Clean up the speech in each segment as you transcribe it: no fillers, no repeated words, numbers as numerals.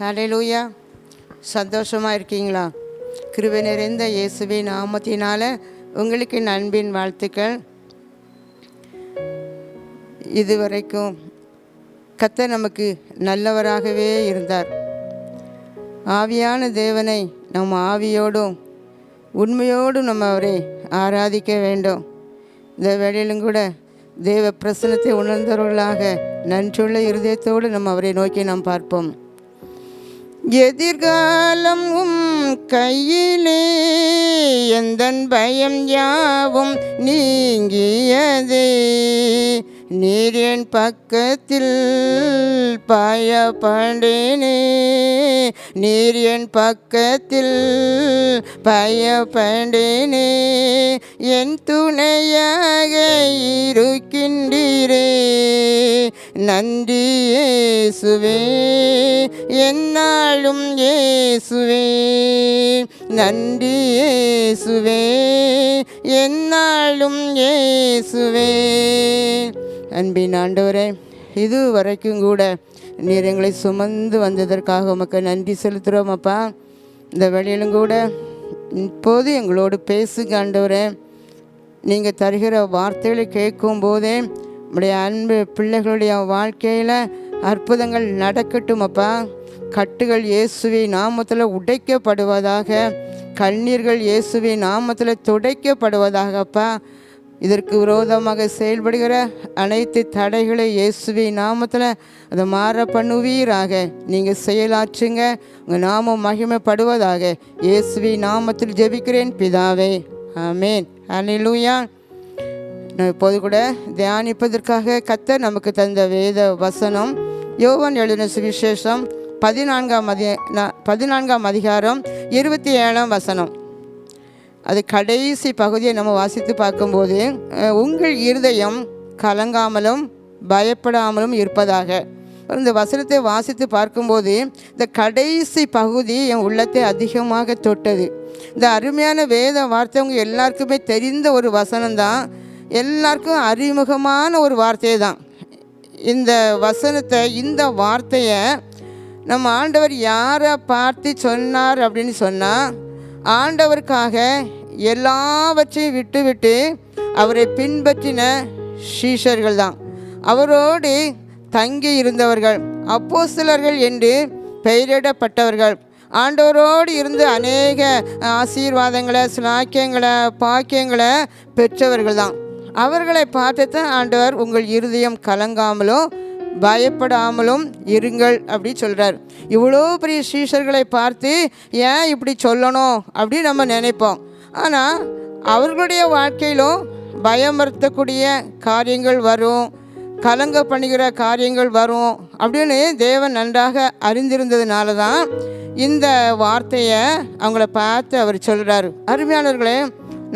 ஹல்லேலூயா. சந்தோஷமாக இருக்கீங்களா? கிருபை நிறைந்த இயேசுவின் நாமத்தினால் உங்களுக்கு என் அன்பின் வாழ்த்துக்கள். இதுவரைக்கும் கர்த்தர் நமக்கு நல்லவராகவே இருந்தார். ஆவியான தேவனை நம்ம ஆவியோடும் உண்மையோடும் நம்ம அவரை ஆராதிக்க வேண்டும். இந்த வேளையிலும் கூட தேவ பிரசன்னத்தை உணர்ந்தவர்களாக நன்றியுள்ள இருதயத்தோடு நம்ம அவரை நோக்கி நாம் பார்ப்போம். எதிர்காலம் உம் கையிலே எந்தன் பயம் யாவும் நீங்கியதே. நீர் என் பக்கத்தில் பயப்படேனே. நீர் என் பக்கத்தில் பயப்படேனே. என் துணையாக இருக்கின்றீரே. நன்றி இயேசுவே, என்னாலும் இயேசுவே. நன்றி இயேசுவே, என்னாலும் இயேசுவே. அன்பின் ஆண்டவரே, இதுவரைக்கும் கூட நீர் எங்களை சுமந்து வந்ததற்காக உமக்கு நன்றி செலுத்துகிறோம் அப்பா. இந்த வேளையிலும் கூட இப்போது எங்களோடு பேசுங்க ஆண்டவரே. நீங்கள் தருகிற வார்த்தைகளை கேட்கும் போதே நம்முடைய அன்பு பிள்ளைகளுடைய வாழ்க்கையில் அற்புதங்கள் நடக்கட்டும் அப்பா. கட்டுகள் இயேசுவின் நாமத்தில் உடைக்கப்படுவதாக, கண்ணீர்கள் இயேசுவின் நாமத்தில் துடைக்கப்படுவதாக அப்பா. இதற்கு விரோதமாக செயல்படுகிற அனைத்து தடைகளை இயேசுவின் நாமத்தில் அதை மாற பண்ணுவீராக. நீங்கள் செயலாற்றுங்க, உங்கள் நாமம் மகிமைப்படுவதாக. இயேசுவின் நாமத்தில் ஜெபிக்கிறேன் பிதாவே, ஆமேன். ஹல்லேலூயா. நான் இப்போது கூட தியானிப்பதற்காக கர்த்தர் நமக்கு தந்த வேத வசனம் யோவான் எழுதின சுவிசேஷம் 14ஆம் அதிகாரம் 27ஆம் வசனம். அது கடைசி பகுதியை நம்ம வாசித்து பார்க்கும்போது, உங்கள் இருதயம் கலங்காமலும் பயப்படாமலும் இருப்பதாக. இந்த வசனத்தை வாசித்து பார்க்கும்போது இந்த கடைசி பகுதி என் உள்ளத்தை அதிகமாக தொட்டது. இந்த அருமையான வேத வார்த்தை அவங்க எல்லாருக்குமே தெரிந்த ஒரு வசனம்தான், எல்லாருக்கும் அறிமுகமான ஒரு வார்த்தை தான். இந்த வசனத்தை, இந்த வார்த்தையை நம்ம ஆண்டவர் யாரை பார்த்து சொன்னார் அப்படின்னு சொன்னால், ஆண்டவருக்காக எல்லாவற்றையும் விட்டு அவரை பின்பற்றின சீஷர்கள் தான். அவரோடு தங்கி இருந்தவர்கள், அப்போஸ்தலர்கள் என்று பெயரிடப்பட்டவர்கள், ஆண்டவரோடு இருந்து அநேக ஆசீர்வாதங்களை, சிலாக்கியங்களை, பாக்கியங்களை பெற்றவர்கள் தான். அவர்களை பார்த்து தான் ஆண்டவர் உங்கள் இருதயம் கலங்காமலும் பயப்படாமலும் இருங்கள் அப்படி சொல்கிறார். இவ்வளோ பெரிய சீஷர்களை பார்த்து ஏன் இப்படி சொல்லணும் அப்படின்னு நம்ம நினைப்போம். ஆனால் அவர்களுடைய வாழ்க்கையிலும் பயமறுத்தக்கூடிய காரியங்கள் வரும், கலங்க பண்ணுகிற காரியங்கள் வரும் அப்படின்னு தேவன் நன்றாக அறிந்திருந்ததுனால தான் இந்த வார்த்தையை அவங்கள பார்த்து அவர் சொல்கிறார். அருமையானவர்களே,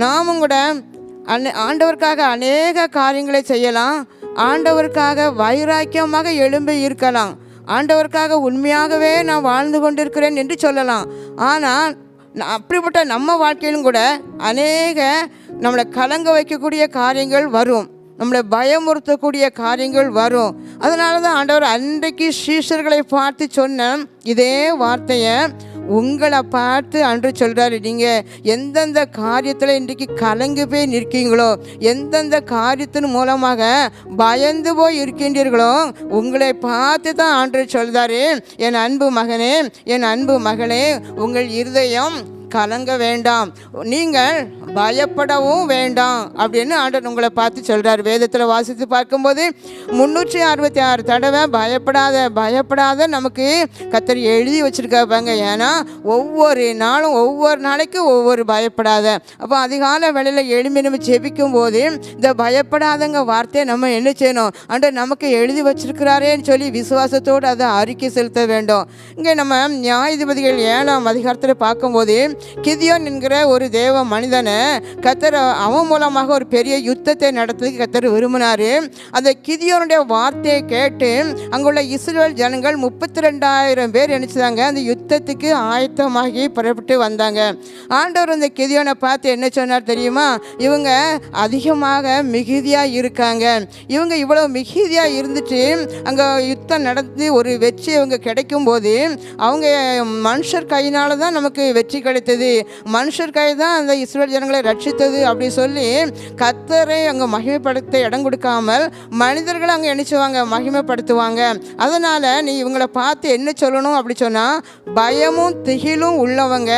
நாமும் கூட ஆண்டவருக்காக அநேக காரியங்களை செய்யலாம், ஆண்டவருக்காக வைராக்கியமாக எழும்பி இருக்கலாம், ஆண்டவருக்காக உண்மையாகவே நான் வாழ்ந்து கொண்டிருக்கிறேன் என்று சொல்லலாம். ஆனால் அப்படிப்பட்ட நம்ம வாழ்க்கையிலும் கூட அநேக நம்மளை கலங்க வைக்கக்கூடிய காரியங்கள் வரும், நம்மளை பயமுறுத்தக்கூடிய காரியங்கள் வரும். அதனால தான் ஆண்டவர் அன்றைக்கு சீஷர்களை பார்த்து சொன்ன இதே வார்த்தையை உங்களை பார்த்து அன்று சொல்கிறாரு. நீங்கள் எந்தெந்த காரியத்தில் இன்றைக்கு கலங்கி போய் நிற்கீங்களோ, எந்தெந்த காரியத்தின் மூலமாக பயந்து போய் இருக்கின்றீர்களோ, உங்களை பார்த்து தான் ஆண்டு சொல்கிறாரு, என் அன்பு மகனே, என் அன்பு மகளே, உங்கள் இருதயம் கலங்க வேண்டாம், நீங்கள் பயப்படவும் வேண்டாம் அப்படின்னு ஆண்டவர் உங்களை பார்த்து சொல்கிறார். வேதத்தில் வாசித்து பார்க்கும்போது 366 தடவை பயப்படாத பயப்படாத நமக்கு கர்த்தர் எழுதி வச்சுருக்காங்க. ஏன்னா ஒவ்வொரு நாளும் ஒவ்வொரு நாளைக்கு ஒவ்வொரு பயப்படாத. அப்போ அதிகால வேளையில் எழும்பி நம்ம ஜெபிக்கும் போது இந்த பயப்படாதங்க வார்த்தையை நம்ம என்ன செய்யணும், ஆண்டவர் நமக்கு எழுதி வச்சிருக்கிறாரேன்னு சொல்லி விசுவாசத்தோடு அதை அறிக்கை செலுத்த வேண்டும். இங்கே நம்ம நியாயாதிபதிகள் 7ஆம் அதிகாரத்தில் பார்க்கும்போது கிதியோன் என்கிற ஒரு தேவ மனிதனை கர்த்தர் அவன் மூலமாக ஒரு பெரிய யுத்தத்தை நடத்துறதுக்கு கர்த்தர் விரும்பினார். அந்த கிதியோனுடைய வார்த்தையை கேட்டு அங்குள்ள இஸ்ரவேல் ஜனங்கள் 32,000 பேர் நினைச்சாங்க அந்த யுத்தத்துக்கு ஆயத்தமாகி புறப்பட்டு வந்தாங்க. ஆண்டவர் அந்த கிதியோனை பார்த்து என்ன சொன்னார் தெரியுமா? இவங்க அதிகமாக மிகுதியாக இருக்காங்க, இவங்க இவ்வளோ மிகுதியாக இருந்துட்டு அங்கே யுத்தம் நடந்து ஒரு வெற்றி அவங்க கிடைக்கும் போது அவங்க மனுஷர் கையினால தான் நமக்கு வெற்றி கிடைத்தது, மனுஷர் கை தான் அந்த இஸ்ரவேல் ஜனங்களை ரட்சித்தது அப்படி சொல்லி கர்த்தரை அங்கே மகிமைப்படுத்த இடம் கொடுக்காமல் மனிதர்களை அங்கே நினைச்சுவாங்க மகிமைப்படுத்துவாங்க. அதனால் நீ இவங்களை பார்த்து என்ன சொல்லணும் அப்படி சொன்னால், பயமும் திகிலும் உள்ளவங்க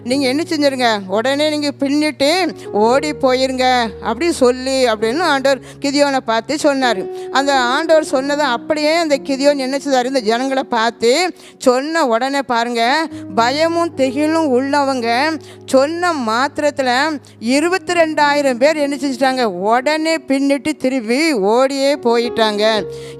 நீங்கள் என்ன செஞ்சுருங்க, உடனே நீங்கள் பின்னிட்டு ஓடி போயிருங்க அப்படி சொல்லி அப்படின்னு ஆண்டவர் கிதியோனை பார்த்து சொன்னார். அந்த ஆண்டவர் சொன்னதை அப்படியே அந்த கிதியோன் என்ன செய்தார், இந்த ஜனங்களை பார்த்து சொன்ன உடனே பாருங்க, பயமும் திகிலும் உள்ளவங்க சொன்ன மாத்திரத்தில் 22,000 பேர் என்ன செஞ்சிட்டாங்க, உடனே பின்னிட்டு திரும்பி ஓடியே போயிட்டாங்க.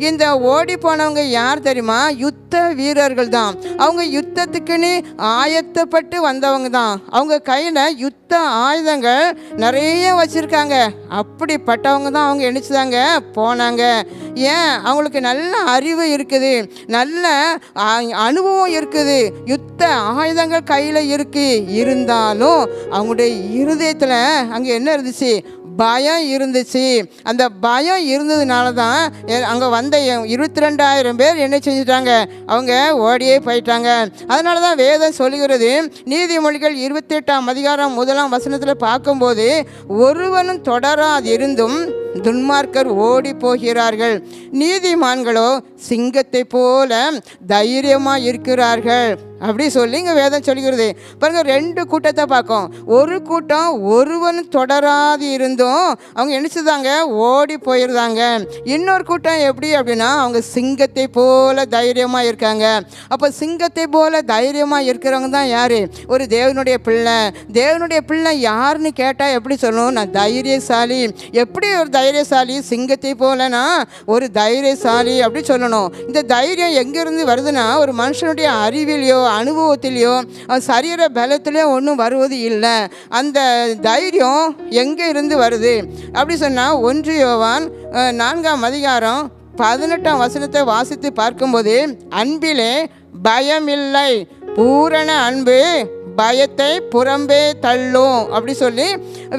இந்த ஓடி போனவங்க யார் தெரியுமா? யுத்த வீரர்கள் தான். அவங்க யுத்தத்துக்குன்னு ஆயத்தப்பட்டு வந்தவங்க தான். அவங்க கையில் யுத்த ஆயுதங்கள் நிறைய வச்சுருக்காங்க. அப்படிப்பட்டவங்க தான் அவங்க நினச்சிதாங்க போனாங்க. ஏன்? அவங்களுக்கு நல்ல அறிவு இருக்குது, நல்ல அனுபவம் இருக்குது, யுத்த ஆயுதங்கள் கையில் இருந்தாலும் அவங்களுடைய இருதயத்தில் அங்கே என்ன இருந்துச்சு? பயம் இருந்துச்சு. அந்த பயம் இருந்ததுனால தான் அங்கே வந்த 22,000 பேர் என்ன செஞ்சிட்டாங்க, அவங்க ஓடியே போயிட்டாங்க. அதனால தான் வேதம் சொல்லுகிறது, நீதிமொழிகள் 28ஆம் அதிகாரம் 1ஆம் வசனத்தில் பார்க்கும்போது, ஒருவனும் தொடராது இருந்தும் துன்மார்க்கர் ஓடி போகிறார்கள், நீதிமான்களோ சிங்கத்தை போல தைரியமாக இருக்கிறார்கள் அப்படி சொல்லி இங்கே வேதம் சொல்லுகிறது. பாருங்கள், 2 கூட்டத்தை பார்க்கும். ஒரு கூட்டம் ஒருவன் தொடராது இருந்தும் அவங்க நினச்சிதாங்க ஓடி போயிருந்தாங்க. இன்னொரு கூட்டம் எப்படி அப்படின்னா, அவங்க சிங்கத்தை போல தைரியமாக இருக்காங்க. அப்போ சிங்கத்தை போல தைரியமாக இருக்கிறவங்க தான் யார்? ஒரு தேவனுடைய பிள்ளை. தேவனுடைய பிள்ளை யாருன்னு கேட்டால் எப்படி சொல்லணும்? நான் தைரியசாலி. எப்படி ஒரு தைரியசாலி? சிங்கத்தை போலனா ஒரு தைரியசாலி அப்படி சொல்லணும். இந்த தைரியம் எங்கேருந்து வருதுன்னா, ஒரு மனுஷனுடைய அறிவிலையோ அனுபவத்திலையோ சரீர பலத்திலையோ ஒன்றும் வருவது இல்லை. அந்த தைரியம் எங்கே இருந்து வருது அப்படி சொன்னால், 1 யோவான் 4ஆம் அதிகாரம் 18ஆம் வசனத்தை வாசித்து பார்க்கும்போது, அன்பிலே பயமில்லை, பூரண அன்பு பயத்தை புறம்பே தள்ளும் அப்படி சொல்லி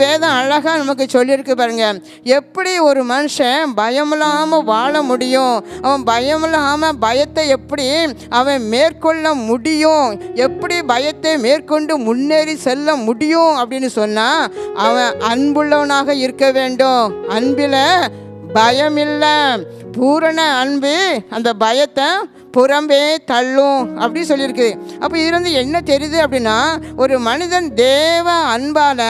வேதம் அழகாக நமக்கு சொல்லியிருக்கு. பாருங்க, எப்படி ஒரு மனுஷன் பயமில்லாமல் வாழ முடியும், அவன் பயமில்லாமல் பயத்தை எப்படி அவன் மேற்கொள்ள முடியும், எப்படி பயத்தை மேற்கொண்டு முன்னேறி செல்ல முடியும் அப்படின்னு சொன்னால், அவன் அன்புள்ளவனாக இருக்க வேண்டும். அன்பில் பயமில்லை, பூரண அன்பு அந்த பயத்தை புறம்பே தள்ளும் அப்படி சொல்லியிருக்கு. அப்போ இதுலேருந்து என்ன தெரியுது அப்படின்னா, ஒரு மனிதன் தேவ அன்பால்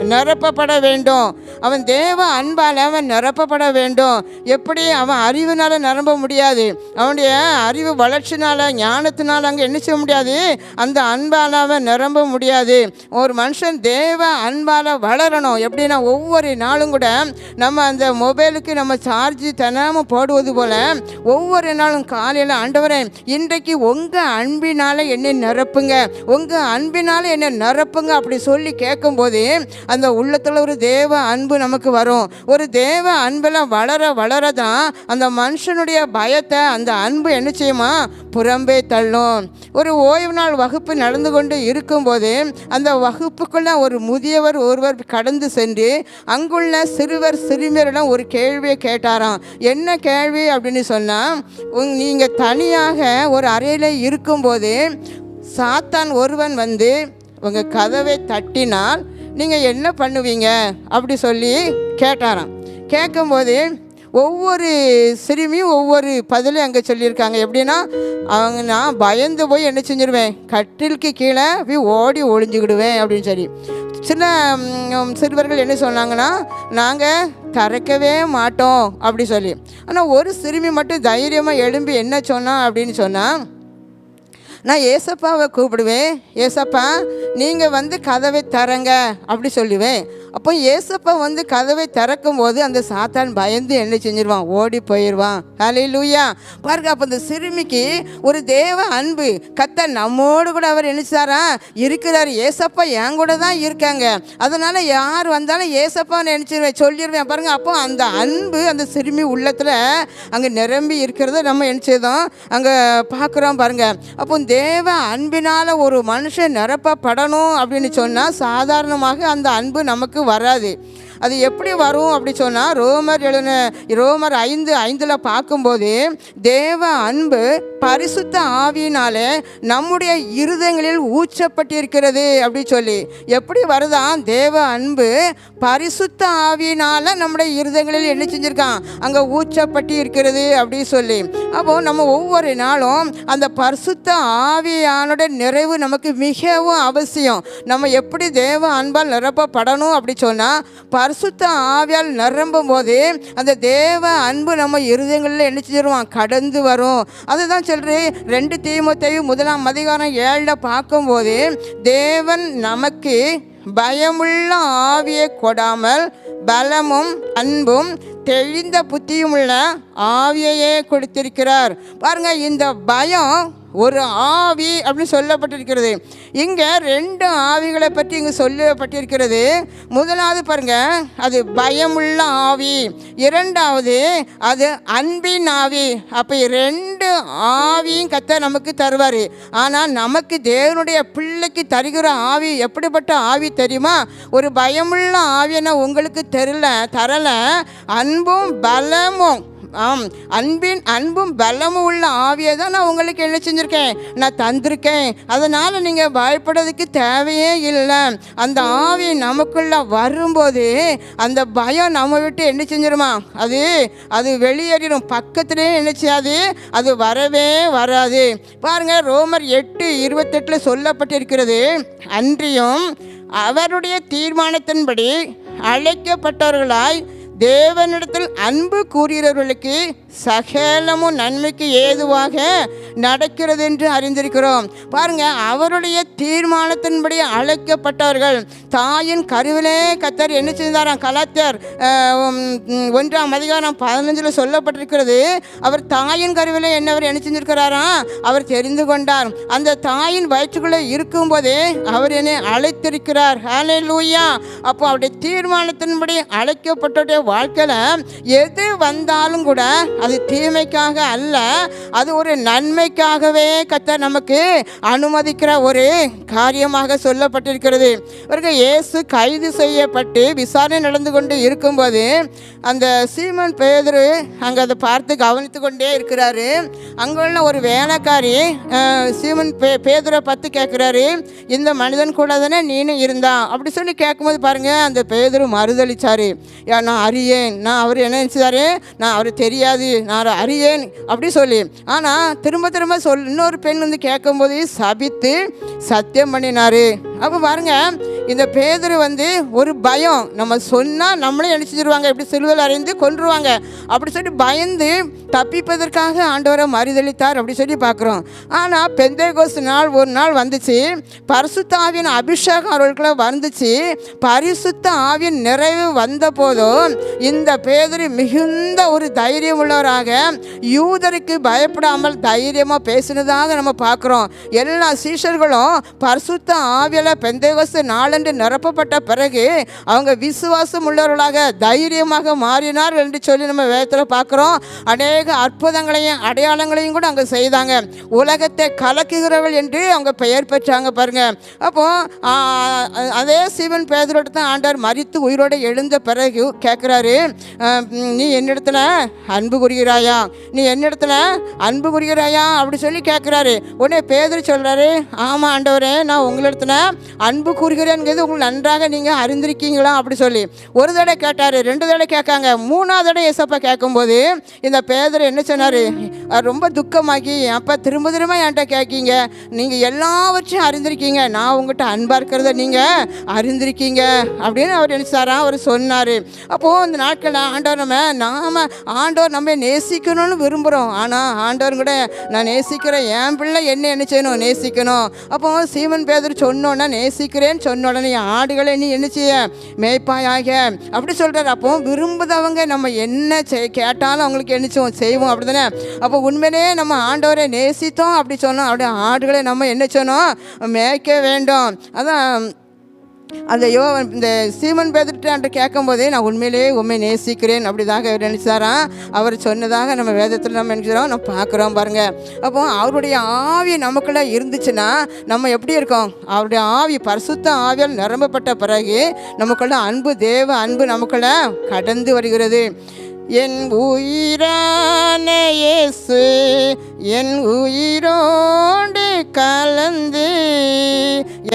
நிரப்பப்பட வேண்டும். அவன் தேவ அன்பால் அவன் நிரப்பப்பட வேண்டும். எப்படி? அவன் அறிவினால் நிரம்ப முடியாது, அவனுடைய அறிவு வளர்ச்சினால் ஞானத்தினால் அங்கே என்ன செய்ய முடியாது, அந்த அன்பால் அவன் நிரம்ப முடியாது. ஒரு மனுஷன் தேவ அன்பால் வளரணும். எப்படின்னா, ஒவ்வொரு நாளும் கூட நம்ம அந்த மொபைலுக்கு நம்ம சார்ஜ் தினமும் போடுவது போல் ஒவ்வொரு நாளும் காலையில், ஆண்டவரே இன்றைக்கு உங்கள் அன்பினால் என்னை நிரப்புங்க, உங்கள் அன்பினால் என்னை நிரப்புங்க அப்படி சொல்லி கேட்கும்போது அந்த உள்ளத்தில் ஒரு தேவ அன்பு நமக்கு வரும். ஒரு தேவ அன்பில் வளர வளர தான் அந்த மனுஷனுடைய பயத்தை அந்த அன்பு என்ன செய்யுமா, புறம்பே தள்ளும். ஒரு ஓய்வு நாள் வகுப்பு நடந்து கொண்டு இருக்கும்போது அந்த வகுப்புக்குள்ள ஒரு முதியவர் ஒருவர் கடந்து சென்று அங்குள்ள சிறுவர் சிறுமியரிடம் ஒரு கேள்வியை கேட்டாராம். என்ன கேள்வி அப்படின்னு சொன்னால், நீங்கள் தனியாக ஒரு அறையில் இருக்கும்போது சாத்தான் ஒருவன் வந்து உங்கள் கதவை தட்டினால் நீங்கள் என்ன பண்ணுவீங்க அப்படி சொல்லி கேட்டாராம். கேட்கும்போது ஒவ்வொரு சிறுமியும் ஒவ்வொரு பதிலும் அங்கே சொல்லியிருக்காங்க. எப்படின்னா, அவங்க நான் பயந்து போய் என்ன செஞ்சிடுவேன், கட்டிலுக்கு கீழே போய் ஓடி ஒளிஞ்சுக்கிடுவேன் அப்படின்னு சொல்லி. சில சிறுவர்கள் என்ன சொன்னாங்கன்னா, நாங்கள் திறக்கவே மாட்டோம் அப்படி சொல்லி. ஆனால் ஒரு சிறுமி மட்டும் தைரியமாக எழும்பி என்ன சொன்னா அப்படின்னு சொன்னால், நான் ஏசப்பாவை கூப்பிடுவேன், ஏசப்பா நீங்கள் வந்து கதவை தரங்க அப்படி சொல்லுவேன். அப்போ ஏசப்பா வந்து கதவை திறக்கும் போது அந்த சாத்தான் பயந்து என்ன செஞ்சிருவான், ஓடி போயிடுவான். ஹல்லேலூயா. பாருங்க, அப்போ அந்த சிறுமிக்கு ஒரு தேவ அன்பு. கர்த்தர் நம்மோடு கூட அவர் நினைச்சாரா இருக்கிறார். ஏசப்பா என் கூட தான் இருக்காங்க, அதனால யார் வந்தாலும் ஏசப்பா நினைச்சிருவேன் சொல்லிடுவேன். பாருங்க, அப்போ அந்த அன்பு அந்த சிறுமி உள்ளத்தில் அங்கே நிரம்பி இருக்கிறத நம்ம நினச்சதும் அங்கே பார்க்குறோம். பாருங்க, அப்போ தேவ அன்பினால் ஒரு மனுஷன் நிரப்பப்படணும் அப்படின்னு சொன்னால் சாதாரணமாக அந்த அன்பு நமக்கு வராது. அது எப்படி வரும் அப்படி சொன்னால், ரோமர் 5:5 பார்க்கும்போது தேவ அன்பு பரிசுத்த ஆவியினாலே நம்முடைய இருதயங்களில் ஊற்றப்பட்டிருக்கிறது அப்படி சொல்லி. எப்படி வருதான் தேவ அன்பு? பரிசுத்த ஆவியினால் நம்முடைய இருதயங்களில் என்ன செஞ்சுருக்கான், அங்கே ஊற்றப்பட்டு இருக்கிறது அப்படி சொல்லி. அப்போது நம்ம ஒவ்வொரு நாளும் அந்த பரிசுத்த ஆவியானோட நிறைவு நமக்கு மிகவும் அவசியம். நம்ம எப்படி தேவ அன்பால் நிரப்பப்படணும் அப்படி சொன்னால், பரிசுத்த ஆவியால் நிரம்பும் போது அந்த தேவ அன்பு நம்ம இருதயங்களில் என்ன செஞ்சிருவான், கடந்து வரும். அதுதான் சொல்கிறேன். 2 தீமோத்தேயு 1:7 பார்க்கும்போது, தேவன் நமக்கு பயமுள்ள ஆவியை கொடாமல் பலமும் அன்பும் தெளிந்த புத்தியுமுள்ள ஆவியையே கொடுத்திருக்கிறார். பாருங்க, இந்த பயம் ஒரு ஆவி அப்படின்னு சொல்லப்பட்டிருக்கிறது. இங்கே 2 ஆவிகளை பற்றி இங்கே சொல்லப்பட்டிருக்கிறது. முதலாவது பாருங்க, அது பயமுள்ள ஆவி. 2வது அது அன்பின் ஆவி. அப்போ 2 ஆவியும் கர்த்தர் நமக்கு தருவார். ஆனால் நமக்கு தேவனுடைய பிள்ளைக்கு தருகிற ஆவி எப்படிப்பட்ட ஆவி தெரியுமா? ஒரு பயமுள்ள ஆவியை உங்களுக்கு தரலை, அன்பும் பலமும் அன்பும் பலமும் உள்ள ஆவியை தான் நான் உங்களுக்கு என்ன செஞ்சுருக்கேன், நான் தந்திருக்கேன். அதனால் நீங்கள் பயப்படுறதுக்கு தேவையே இல்லை. அந்த ஆவி நமக்குள்ள வரும்போது அந்த பயம் நம்ம விட்டு என்ன செஞ்சிருமா, அது வெளியேறிடும். பக்கத்துலேயே என்ன செய்யாது, அது வரவே வராது. பாருங்கள், ரோமர் 8:28 சொல்லப்பட்டிருக்கிறது, அன்றியும் அவருடைய தீர்மானத்தின்படி அழைக்கப்பட்டவர்களாய் தேவனிடத்தில் அன்பு கூறுகிறவர்களுக்கு சகலமும் நன்மைக்கு ஏதுவாக நடக்கிறது என்று அறிந்திருக்கிறோம். பாருங்க, அவருடைய தீர்மானத்தின்படி அழைக்கப்பட்டவர்கள். தாயின் கருவிலே கர்த்தர் என்ன செஞ்சாராம்? கலாத்தியர் 1:15 சொல்லப்பட்டிருக்கிறது, அவர் தாயின் கருவிலே அவர் என்ன செஞ்சிருக்கிறாராம், அவர் தெரிந்து கொண்டார். அந்த தாயின் வயிற்றுக்குள்ளே இருக்கும்போதே அவர் என்னை அழைத்திருக்கிறார். ஹல்லேலூயா. அப்போ அவருடைய தீர்மானத்தின்படி அழைக்கப்பட்டவருடைய வாழ்க்கையில் எது வந்தாலும் கூட அது தீமைக்காக அல்ல, அது ஒரு நன்மைக்காகவே கர்த்தர் நமக்கு அனுமதிக்கிற ஒரு காரியமாக சொல்லப்பட்டிருக்கிறது. இயேசு கைது செய்யப்பட்டு விசாரணை நடந்து கொண்டு இருக்கும்போது அந்த சீமோன் பேதுரு அங்கே அதை பார்த்து கவனித்து கொண்டே இருக்கிறாரு. அங்குள்ள ஒரு வேலைக்காரி சீமோன் பேதுரை பார்த்து கேட்குறாரு, இந்த மனிதன் கூட தானே நீனும் இருந்தா அப்படி சொல்லி கேட்கும்போது பாருங்க, அந்த பேதுரு மறுதளிச்சாரு. நான் அறியேன், நான் அவர் என்ன நினச்சாரு, நான் அவர் தெரியாது, நான் அறியேன் அப்படி சொல்லி. ஆனால் திரும்ப இன்னொரு பெண் வந்து கேட்கும்போது சபித்து சத்தியம் பண்ணினார். அப்போ பாருங்க, இந்த பேதுரு வந்து ஒரு பயம், நம்ம சொன்னால் நம்மளே நினச்சிடுவாங்க, இப்படி சிலுவையில் அறைந்து கொன்றுவாங்க அப்படி சொல்லி பயந்து தப்பிப்பதற்காக ஆண்டவரை மறுதளித்தார் அப்படி சொல்லி பார்க்குறோம். ஆனால் பெந்தேகோஸ்து நாள் ஒரு நாள் வந்துச்சு, பரிசுத்த ஆவியின் அபிஷேகம் அவர்களுக்குள்ள வந்துச்சு. பரிசுத்த ஆவியின் நிறைவு வந்த போதும் இந்த பேதுரு மிகுந்த ஒரு தைரியம் உள்ளவராக யூதருக்கு பயப்படாமல் தைரியமாக பேசினதாக நம்ம பார்க்குறோம். எல்லா சீஷர்களும் பரிசுத்த ஆவியில் பெந்தேகோஸ்து நாளன்று நிரப்பப்பட்ட பிறகு அவங்க விசுவாசம் உள்ளவர்களாக தைரியமாக மாறினார் என்று சொல்லி நம்ம வேதத்தில் பார்க்குறோம். அநேக அற்புதங்களையும் அடையாளங்களையும் கூட அங்கே செய்தாங்க. உலகத்தை கலக்குகிறவர்கள் என்று அவங்க பெயர் பெற்றாங்க பாருங்க. அப்போது அதே சீமோன் பேதுருவோடு தான் ஆண்டவர் மரித்து உயிரோடு எழுந்த பிறகு கேட்குறாரு, நீ என்னிடத்துல அன்பு கூறுகிறாயா, நீ என்னிடத்துல அன்பு கூறுகிறாயா அப்படி சொல்லி கேட்குறாரு. உடனே பேதுரு சொல்கிறாரு, ஆமாம் ஆண்டவரே, நான் உங்களிடத்துல அன்பு கூறுகிறேங்கிறது உங்களுக்கு நன்றாக நீங்கள் அறிந்திருக்கீங்களா அப்படி சொல்லி. ஒரு தடவை கேட்டார், 2 தடவை கேட்காங்க, 3ஆவது தடவை ஏசப்பா கேட்கும்போது இந்த பேதுரு என்ன சொன்னார், ரொம்ப துக்கமாகி, அப்போ திரும்ப திரும்ப என்கிட்ட கேட்கீங்க, நீங்கள் எல்லாவற்றையும் அறிந்திருக்கீங்க, நான் உங்கள்கிட்ட அன்பாக இருக்கிறத நீங்கள் அறிந்திருக்கீங்க அப்படின்னு அவர் நினைச்சாரா, அவர் சொன்னார். அப்போது இந்த நாட்களில் ஆண்டவர் ஆண்டவர் நம்ம நேசிக்கணும்னு விரும்புகிறோம். ஆனால் ஆண்டவர் கூட நான் நேசிக்கிறேன், என் பிள்ளை என்ன செய்யணும், நேசிக்கணும். அப்போ சீமன் பேதுரு சொன்னோன்னா, நேசிக்கிறேன்னு சொன்ன உடனே ஆடுகளை நீ என்ன செய்ய, மேய்ப்பாயாக அப்படி சொல்கிறார். அப்போ விரும்புதவங்க நம்ம என்ன கேட்டாலும் அவங்களுக்கு என்ன செய்வோம், அப்படி தானே. அப்போ உண்மையிலே நம்ம ஆண்டவரை நேசித்தோம் அப்படி சொன்னோம், அப்படியே ஆடுகளை நம்ம என்ன செய்யணும், மேய்க்க வேண்டும். அதான் அந்த இந்த சீமன் பேதுருட்ட கேட்கும் போதே, நான் உண்மையிலேயே உண்மை நேசிக்கிறேன் அப்படிதாக நினைச்சாராம். அவர் சொன்னதாக நம்ம வேதத்தில் நம்ம நினைக்கிறோம், நம்ம பார்க்குறோம் பாருங்கள். அப்போ அவருடைய ஆவி நமக்குள்ளே இருந்துச்சுன்னா நம்ம எப்படி இருக்கோம், அவருடைய ஆவி பரிசுத்த ஆவியால் நிரம்பப்பட்ட பிறகு நமக்குள்ள அன்பு, தேவ அன்பு நமக்குள்ள கடந்து வருகிறது. என் உயிரான இயேசு என் உயிரோடு கலந்து,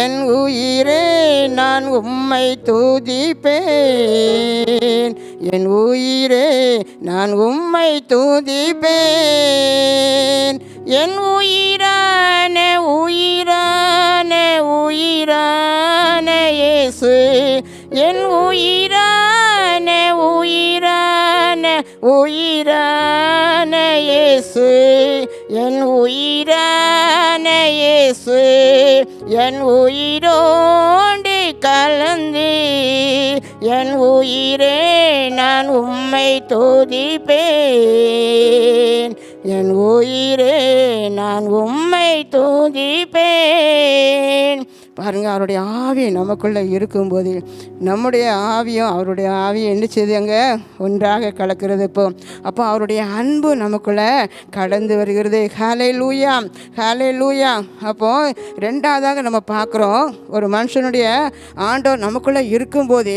என் உயிரே நான் உம்மை துதிப்பேன், என் உயிரே நான் உம்மை துதிப்பேன், என் உயிரான உயிரான உயிரான இயேசு என் உயிரான உயிரான உயிரான இயேசு என் உயிரான இயேசு என் உயிரோடு கலந்து, என் உயிரே நான் உம்மை துதிப்பேன், என் உயிரே நான் உம்மை துதிப்பேன். பாருங்க, அவருடைய ஆவி நமக்குள்ளே இருக்கும்போது நம்முடைய ஆவியும் அவருடைய ஆவியும் என்ன செய்து அங்கே ஒன்றாக கலக்கிறது. அப்போ அவருடைய அன்பு நமக்குள்ளே கடந்து வருகிறது. ஹல்லேலூயா, ஹல்லேலூயா. அப்போது ரெண்டாவதாக நம்ம பார்க்குறோம், ஒரு மனுஷனுடைய ஆண்டவர் நமக்குள்ளே இருக்கும்போது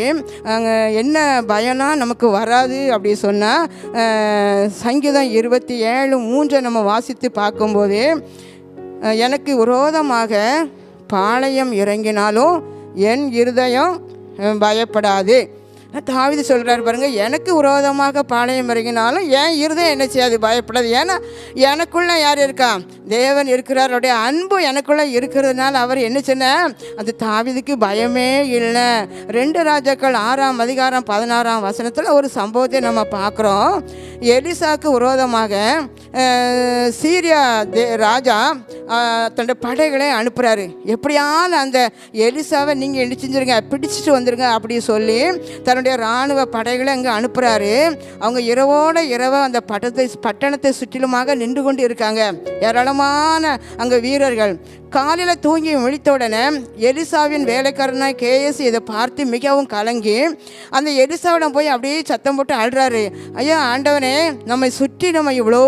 அங்கே என்ன பயம்னா நமக்கு வராது அப்படி சொன்னால், சங்கீதம் 27:3 நம்ம வாசித்து பார்க்கும்போது, எனக்கு விரோதமாக பாளையம் இறங்கினாலும் என் இருதயம் பயப்படாது. தாவீது சொல்கிறார் பாருங்க, எனக்கு விரோதமாக பாளையம் இறங்கினாலும் என் இருதயம் என்ன செய்யாது, பயப்படாது. ஏன்னா எனக்குள்ளே யார் இருக்கா, தேவன் இருக்கிறார். அவருடைய அன்பு எனக்குள்ளே இருக்கிறதுனால அவர் என்ன சொன்ன, அது தாவீதுக்கு பயமே இல்லை. 2 ராஜாக்கள் 6:16 ஒரு சம்பவத்தை நம்ம பார்க்குறோம். எலிசாவுக்கு விரோதமாக சீரியா ராஜா தன்னுடைய படைகளை அனுப்புகிறாரு. எப்படியாலும் அந்த எலிசாவை நீங்கள் என்ன செஞ்சுருங்க, பிடிச்சிட்டு வந்துடுங்க அப்படி சொல்லி தன்னுடைய இராணுவ படைகளை அங்கே அனுப்புகிறாரு. அவங்க இரவோட இரவ அந்த பட்டணத்தை சுற்றிலுமாக நின்று கொண்டு இருக்காங்க, ஏராளமான அங்கே வீரர்கள். காலையில் தூங்கி முழித்த உடனே எலிசாவின் வேலைக்காரனாய் கேஎஸ் இதை பார்த்து மிகவும் கலங்கி அந்த எலிசாவிடம் போய் அப்படியே சத்தம் போட்டு அழுறாரு, ஐயா ஆண்டவனே, நம்மை சுற்றி நம்ம இவ்வளோ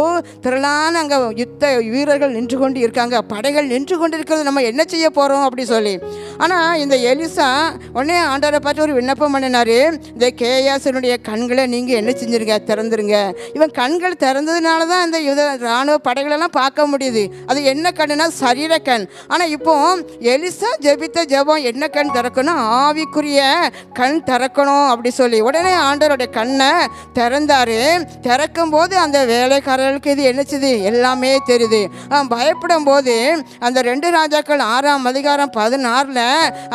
திரளான அங்கே யுத்த வீரர்கள் நின்று கொண்டு இருக்காங்க, படைகள் நின்று கொண்டு இருக்கிறது, நம்ம என்ன செய்ய போகிறோம் அப்படி சொல்லி. ஆனால் இந்த எலிசா உடனே ஆண்டவரை பார்த்து ஒரு விண்ணப்பம் பண்ணினார், இந்த கேஎஸ்னுடைய கண்களை நீங்கள் என்ன செஞ்சுருங்க, திறந்துருங்க. இவன் கண்கள் திறந்ததுனால தான் இந்த இராணுவ படைகளெல்லாம் பார்க்க முடியுது. அது என்ன கண்ணுனா சரீர கண். ஆனால் இப்போ எலிசா ஜெபித்த ஜெபம் என்ன கண் திறக்கணும், ஆவிக்குரிய கண் திறக்கணும் அப்படி சொல்லி உடனே ஆண்டவருடைய கண்ணை திறந்தாரு. திறக்கும் போது அந்த வேலைக்காரர்களுக்கு இது என்னச்சுது, எல்லாமே தெரியுது. பயப்படும் போது அந்த 2 ராஜாக்கள் 6:16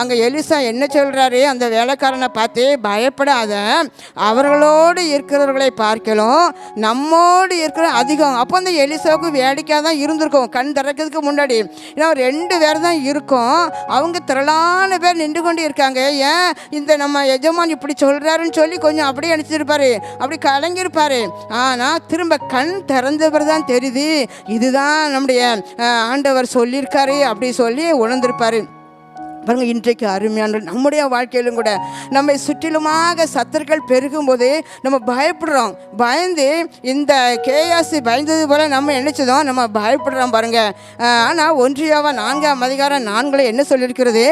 அங்கே எலிசா என்ன சொல்கிறாரு, அந்த வேலைக்காரனை பார்த்து, பயப்படாத, அவர்களோடு இருக்கிறவர்களை பார்க்கலாம் நம்மோடு இருக்கிற அதிகம். அப்போ அந்த எலிசாவுக்கு வேடிக்கையாக தான் இருந்திருக்கும் கண் திறக்கிறதுக்கு முன்னாடி. ஏன்னா 2 பேர் தான் இருக்கும், அவங்க திரளான பேர் நின்று கொண்டு இருக்காங்க. ஏன் இந்த நம்ம எஜமான் இப்படி சொல்கிறாருன்னு சொல்லி கொஞ்சம் அப்படியே அனுப்பிச்சிருப்பாரு, அப்படி கலங்கியிருப்பாரு. ஆனால் திரும்ப கண் திறந்தவர் தான் தெரியுது, இதுதான் நம்முடைய ஆண்டவர் சொல்லியிருக்காரு அப்படி சொல்லி உணர்ந்திருப்பார். பாருங்க, இன்றைக்கு அருமையான நம்முடைய வாழ்க்கையிலும் கூட நம்மை சுற்றிலுமாக சத்துருக்கள் பெருகும்போது நம்ம பயப்படுறோம். பயந்து இந்த கேயாசி பயந்தது போல் நம்ம நினைச்சதும் நம்ம பயப்படுறோம் பாருங்கள். ஆனால் 1 யோவான் 4:4 என்ன சொல்லியிருக்கிறது,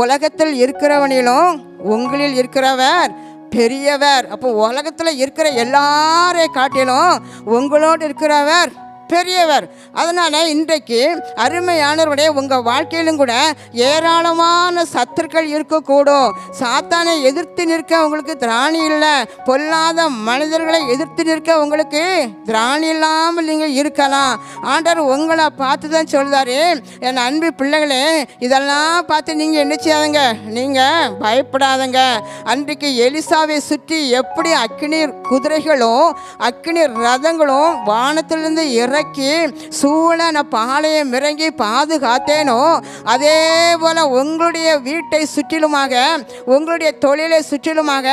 உலகத்தில் இருக்கிறவனிலும் உங்களில் இருக்கிறவர் பெரியவர். அப்போ உலகத்தில் இருக்கிற எல்லாரை காட்டிலும் உங்களோடு இருக்கிறவர் பெரியவர். அதனால் இன்றைக்கு அருமையானவருடைய உங்கள் வாழ்க்கையிலும் கூட ஏராளமான சத்துருக்கள் இருக்கக்கூடும். சாத்தானை எதிர்த்து நிற்க உங்களுக்கு திராணி இல்லை. பொல்லாத மனிதர்களை எதிர்த்து நிற்க உங்களுக்கு திராணி இல்லாமல் நீங்கள் இருக்கலாம். ஆண்டவர் உங்களை பார்த்து தான் சொல்கிறாரு, என் அன்பு பிள்ளைகளே, இதெல்லாம் பார்த்து நீங்கள் என்ன செய்யாதங்க, நீங்கள் பயப்படாதங்க. அன்றைக்கு எலிசாவை சுற்றி எப்படி அக்கினி குதிரைகளும் அக்கினி ரதங்களும் வானத்திலிருந்து இறக்கி சூழன பாளையம் இறங்கி பாதுகாத்தேனோ, அதே போல் உங்களுடைய வீட்டை சுற்றிலுமாக, உங்களுடைய தொழிலை சுற்றிலுமாக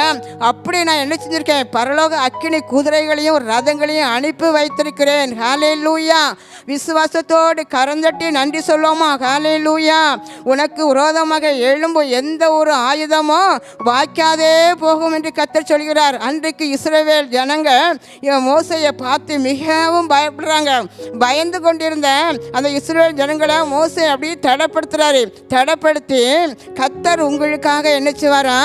அப்படி நான் என்ன செஞ்சிருக்கேன், பரலோக அக்கினி குதிரைகளையும் ரதங்களையும் அனுப்பி வைத்திருக்கிறேன். ஹல்லேலூயா. விசுவாசத்தோடு கரந்தட்டி நன்றி சொல்லுவோமா? ஹல்லேலூயா. உனக்கு விரோதமாக எழும்பும் எந்த ஒரு ஆயுதமோ வாய்க்காதே போகும் என்று கர்த்தர் சொல்கிறார். அன்றைக்கு இஸ்ரவேல் ஜனங்க மோசையை பார்த்து மிகவும் பயப்படுறாங்க. பயந்து கொண்டிருந்த அந்த இஸ்ரவேல் ஜனங்களை மோசை அப்படியே தடைப்படுத்துறாரு. தடைப்படுத்தி கர்த்தர் உங்களுக்காக என்ன செய்வாரா,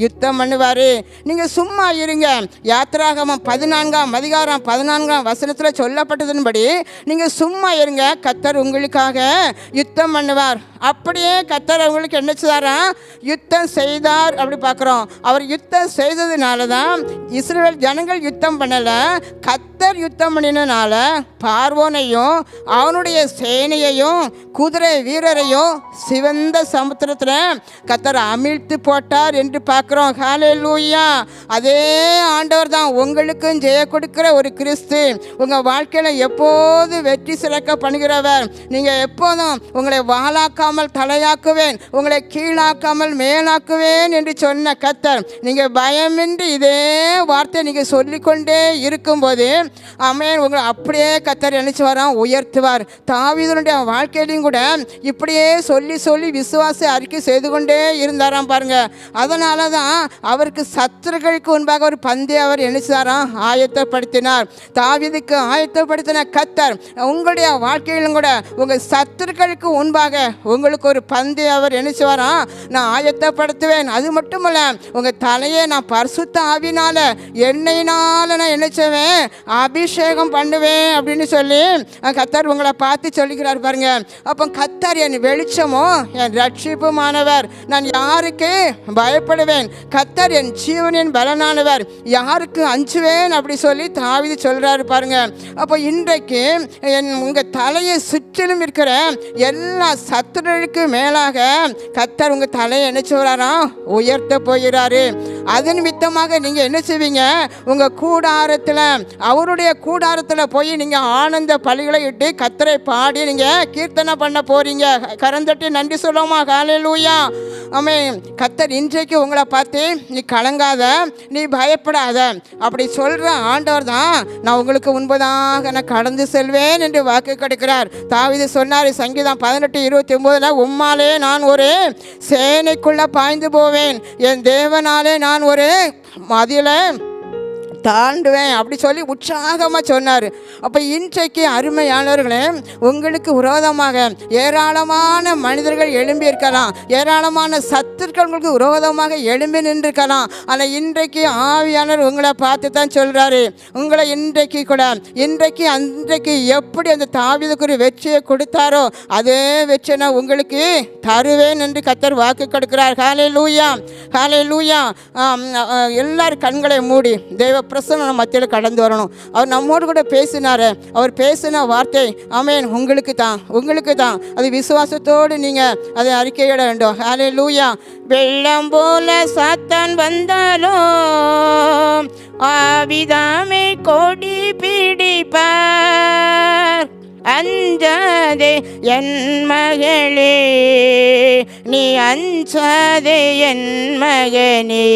யுத்தம் பண்ணுவார். நீங்கள் சும்மா இருங்க. யாத்திராகமம் 14ஆம் அதிகாரம் 14ஆம் வசனத்தில் சொல்லப்பட்டதன்படி நீங்கள் சும்மா இருங்க, கர்த்தர் உங்களுக்காக யுத்தம் பண்ணுவார். அப்படியே கர்த்தர் அவங்களுக்கு என்ன செய்தாரா, யுத்தம் செய்தார். அப்படி பார்க்குறோம். அவர் யுத்தம் செய்ததுனால தான் இஸ்ரவேல் ஜனங்கள் யுத்தம் பண்ணலை, கர்த்தர் யுத்தம் பண்ணினால பார்வோனையும் அவனுடைய சேனையையும் குதிரை வீரரையும் சிவந்த சமுத்திரத்தில் கர்த்தர் அமிழ்த்து போட்டார் என்று பார்க்குறோம். ஹல்லேலூயா. அதே ஆண்டவர் தான் உங்களுக்கும் ஜெய கொடுக்கிற ஒரு கிறிஸ்து. உங்கள் வாழ்க்கையில் எப்போது வெற்றி சிறக்க பண்ணுகிறவர். நீங்கள் எப்போதும் உங்களை வாளாக்காமல் தலையாக்குவேன், உங்களை கீழாக்காமல் மேலாக்குவேன் என்று சொன்ன கர்த்தர், நீங்கள் பயமின்றி இதே வார்த்தை நீங்கள் சொல்லிக்கொண்டே இருக்கும்போது ஆமென், உங்களை அப்படியே கர்த்தர் நினைச்சு வரான், உயர்த்துவார். தாவீதுடைய வாழ்க்கையிலையும் கூட இப்படியே சொல்லி சொல்லி விசுவாச அறிக்கை செய்து கொண்டே இருந்தாராம் பாருங்க. அதனால தான் அவருக்கு சத்துருக்களுக்கு முன்பாக ஒரு பந்தை அவர் நினைச்சாராம் ஆயத்தப்படுத்தினார். தாவீதுக்கு ஆயத்தப்படுத்தின கர்த்தர் உங்களுடைய வாழ்க்கையிலும் கூட உங்கள் சத்துருக்களுக்கு முன்பாக உங்களுக்கு ஒரு பந்தை அவர் நினைச்சு வரான், நான் ஆயத்தப்படுத்துவேன். அது மட்டுமல்ல, உங்கள் தலையை நான் பரிசுத்த ஆவினால எண்ணெயினால நான் நினைச்சவேன் அபிஷேகம் பண்ணுவேன் அப்படின்னு சொல்லி கர்த்தர் உங்களை பார்த்து சொல்லிக்கிறார் பாருங்க. அப்போ கர்த்தர் என் வெளிச்சமோ என் ரட்சிப்புமானவர், நான் யாருக்கு பயப்படுவேன், கர்த்தர் என் ஜீவனின் பலனானவர், யாருக்கு அஞ்சுவேன் அப்படி சொல்லி தாவீது சொல்கிறாரு பாருங்க. அப்போ இன்றைக்கு உங்கள் தலையை சுற்றிலும் இருக்கிற எல்லா சத்துருவுக்கு மேலாக கர்த்தர் உங்கள் தலையை என்ன சொல்கிறாராம், உயர்த்த போகிறாரு. அதன் மித்தமாக நீங்கள் என்ன செய்வீங்க, உங்கள் கூடாரத்தில், அவருடைய கூடாரத்தில் போய் நீங்கள் ஆனந்த பலிகளை இட்டு கர்த்தரை பாடி நீங்கள் கீர்த்தனை பண்ண போகிறீங்க. கரந்தட்டி நன்றி சொல்லுவோமா? ஹல்லேலூயா. ஆமென். கர்த்தர் இன்றைக்கு உங்களை பார்த்து நீ கலங்காத, நீ பயப்படாத அப்படி சொல்கிற ஆண்டவர் தான் நான் உங்களுக்கு முன்பதாக நான் கடந்து செல்வேன் என்று வாக்கு கொடுக்கிறார். தாவீது சொன்னார் சங்கீதம் 18:29, உம்மாலே நான் ஒரு சேனைக்குள்ளே பாய்ந்து போவேன், என் தேவனாலே நான் ஒரு மதில தாண்டுவேன் அப்படி சொல்லி உற்சாகமாக சொன்னார். அப்போ இன்றைக்கு அருமையானவர்களே, உங்களுக்கு விரோதமாக ஏராளமான மனிதர்கள் எழும்பி இருக்கலாம், ஏராளமான சத்துருக்கள் உங்களுக்கு விரோதமாக எழும்பி நின்றுருக்கலாம். ஆனால் இன்றைக்கு ஆவியானவர் உங்களை பார்த்து தான் சொல்கிறாரு, உங்களை இன்றைக்கு கூட அன்றைக்கு எப்படி அந்த தாவீதுக்கு ஒரு வெற்றியை கொடுத்தாரோ அதே வெற்றியை நான் உங்களுக்கு தருவேன் என்று கர்த்தர் வாக்கு கொடுக்கிறார். ஹல்லேலூயா. ஹல்லேலூயா. எல்லாரும் கண்களை மூடி தேவ பிரசன்னம் மத்தியில் கடந்து வரணும். அவர் நம்மோடு கூட பேசினார். அவர் பேசின வார்த்தை ஆமென் உங்களுக்கு தான். அது விசுவாசத்தோடு நீங்கள் அதை அறிக்கையிட வேண்டும். ஹல்லேலூயா. வெள்ளம் போல சாத்தான் வந்தாலும் ஆவிதாமை கொடி பிடிப்பார், அஞ்சாதே என் மகளே, நீ அஞ்சாதே என் மகனே,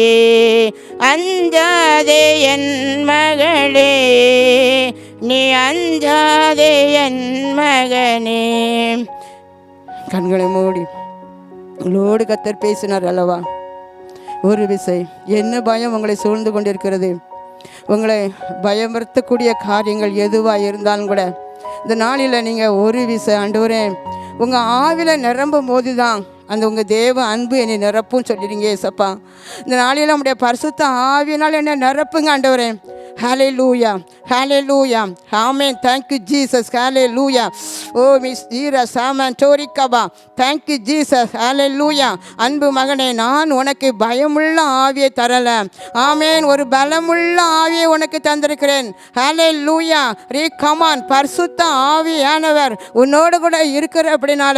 அஞ்சாதே என் மகளே, நீ அஞ்சாதே என் மகனே. கண்களை மூடி உங்களோடு கர்த்தர் பேசினார் அல்லவா? ஒரு விசை என்ன பயம் உங்களை சூழ்ந்து கொண்டிருக்கிறது, உங்களை பயமுறுத்தக்கூடிய காரியங்கள் எதுவாக இருந்தாலும் கூட இந்த நாளில் நீங்கள் ஒரு விசை ஆண்டவரே உங்கள் ஆவியில் நிரம்பும் போது தான் அந்த உங்கள் தேவ அன்பு என்னை நிரப்பும் சொல்லிடுங்க ஏசப்பா. இந்த நாளில் நம்முடைய பரிசுத்த ஆவியினால் என்னை நிரப்புங்க ஆண்டவரே. Hallelujah, hallelujah, amen. Thank you Jesus, hallelujah. ஓ மிஸ் ஈரா சாமன் டோரிக்கபா, தேங்க் யூ ஜீசஸ், ஹல்லேலூயா. அன்பு மகனே, நான் உனக்கு பயமுள்ள ஆவியை தரல, ஆமென், ஒரு பலமுள்ள ஆவியை உனக்கு தந்திருக்கிறேன். ஹல்லேலூயா. ரீ கமான், பரிசுத்த ஆவியானவர் உன்னோடு கூட இருக்கிற அப்படினால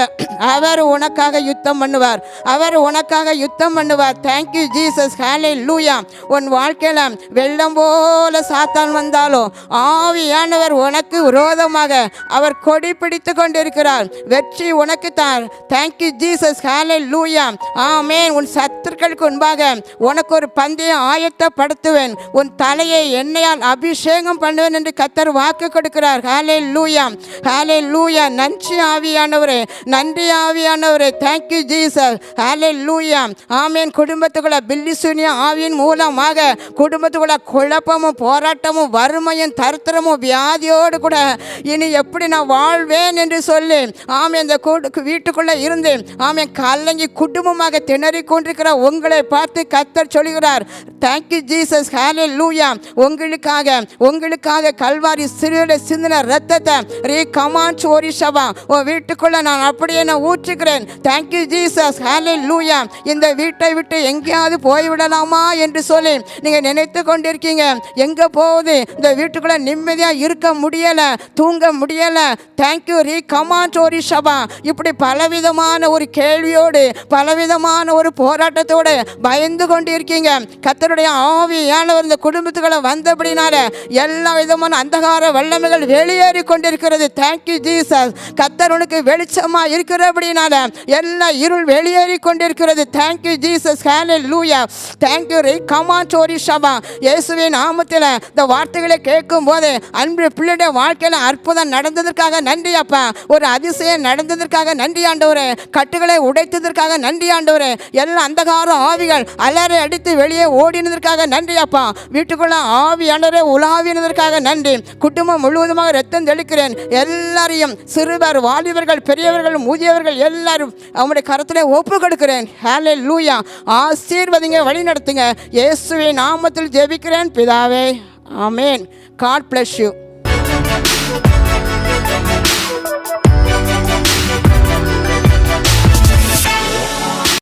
அவர் உனக்காக யுத்தம் பண்ணுவார், அவர் உனக்காக யுத்தம் பண்ணுவார். தேங்க் யூ ஜீசஸ், ஹல்லேலூயா. உன் வாழ்க்கையில் வெள்ளம் போல சாத்தான் வந்தாலும் ஆவியானவர் உனக்கு விரோதமாக அவர் கொடி பிடித்து கொண்டிருக்கிறார். வெற்றி உனக்கு தான். தேங்க் யூ ஜீசஸ், ஹல்லேலூயா, ஆமென். உன் சத்துருக்களுக்கு முன்பாக உனக்கு ஒரு பந்தயம் ஆயத்தப்படுத்துவேன், உன் தலையை எண்ணெயால் அபிஷேகம் பண்ணுவேன் என்று கர்த்தர் வாக்கு கொடுக்கிறார். ஹல்லேலூயா, ஹல்லேலூயா. நன்றி ஆவியானவரே, நன்றி ஆவியானவரே. தேங்க் யூ ஜீசஸ், ஹல்லேலூயா, ஆமென். குடும்பத்துக்குள்ள பில்லிசூனிய ஆவியின் மூலமாக குடும்பத்துக்குள்ள குழப்பமும் போராட்டமும் வறுமையும் தரித்திரமும் வியாதியோடு கூட இனி எப்படி நான் வாழ்வேன் என்று சொல்லி ஆமென் இந்த வீட்டுக்குள்ளே இருந்து ஆமென் கலங்கி குடும்பமாக திணறி கொண்டிருக்கிற உங்களை பார்த்து கர்த்தர் சொல்கிறார். தேங்க் யூ ஜீசஸ், ஹல்லேலூயா. உங்களுக்காக கல்வாரி சிறுவில சிந்தின ரத்தத்தை ரீ கமான் சோரி சபா உன் வீட்டுக்குள்ள நான் அப்படியே நான் ஊற்றுகிறேன். தேங்க் யூ ஜீசஸ், ஹல்லேலூயா. இந்த வீட்டை விட்டு எங்கேயாவது போய்விடலாமா என்று சொல்லி நீங்கள் நினைத்து கொண்டிருக்கீங்க. எங்கே போகுது, இந்த வீட்டுக்குள்ள நிம்மதியாக இருக்க முடியலை, தூங்க முடியலை. தேங்க்யூ ரீ கமான் சோரி சபா. இப்படி பலவிதமான ஒரு கேள்வியோடு பலவிதமான ஒரு போராட்டத்தோடு பயந்து கொண்டு இருக்கீங்க. கர்த்தருடைய ஆவியானவர் இந்த குடும்பத்துக்குள்ள வந்தபடினால எல்லா விதமான அந்தகார வல்லமைகள் வெளியேறி கொண்டிருக்கிறது. Thank you Jesus. கர்த்தர் உனக்கு வெளிச்சமா இருக்கிறபடினால எல்லா இருள் வெளியேறி கொண்டிருக்கிறது. தேங்க்யூ ஜீசஸ், ஹல்லேலூயா. தேங்க்யூ ரீ கமான் சோரி சபா. இயேசுவின் நாமத்தில் இந்த வார்த்தைகளை கேட்கும் போது அன்பு பிள்ளைடைய வாழ்க்கையில் அற்புதம் நடந்ததற்காக நன்றி அப்பா. ஒரு அதிசயம் நடந்ததற்காக நன்றி ஆண்டவரே. கட்டுகளை உடைத்ததற்காக நன்றி ஆண்டவரே. எல்லா அந்தகார ஆவிகள் அலறி அடித்து வெளியே ஓடினதற்காக நன்றி அப்பா. வீட்டுக்குள்ள ஆவியானவரே உலாவினதற்காக நன்றி. குடும்பம் முழுவதுமாக ரத்தம் தெளிக்கிறேன். எல்லாரையும் சிறுவர் வாலிபர்கள் பெரியவர்கள் முதியவர்கள் எல்லாரும் அவங்களுடைய கரத்திலே ஒப்பு கொடுக்கிறேன். ஹல்லேலூயா. ஆசீர்வதிங்க, வழி நடத்துங்க. இயேசுவின் நாமத்தில் ஜெபிக்கிறேன் பிதாவே, ஆமென். God bless you.